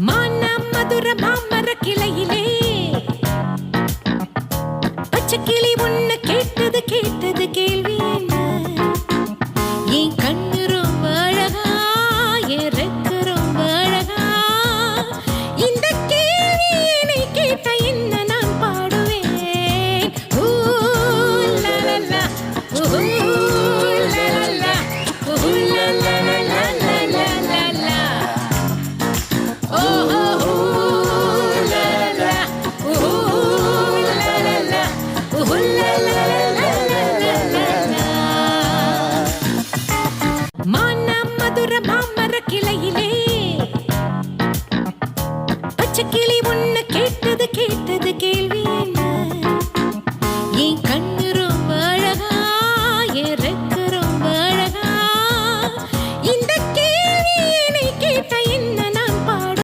மானம் மதுர மாமர கிளையிலே பச்சை கிளி ஒண்ணு கேட்டது கேட்டது கேள்வி என்ன? என் கண்ணு ரொம்ப அழகா, என் ரெக்க ரொம்ப அழகா. இந்த கேள்வியை கேட்ட என்ன நான் பாடுவேன். ஊ லா லா லா, ஊ லா லா லா, ஊ லா லா லா லா லா லா லா. ஓ ஓ லா லா, ஊ லா லா லா, ஊ லா லா லா லா லா லா. மானம் மதுர மாமர கிளையிலே பச்சை கிளி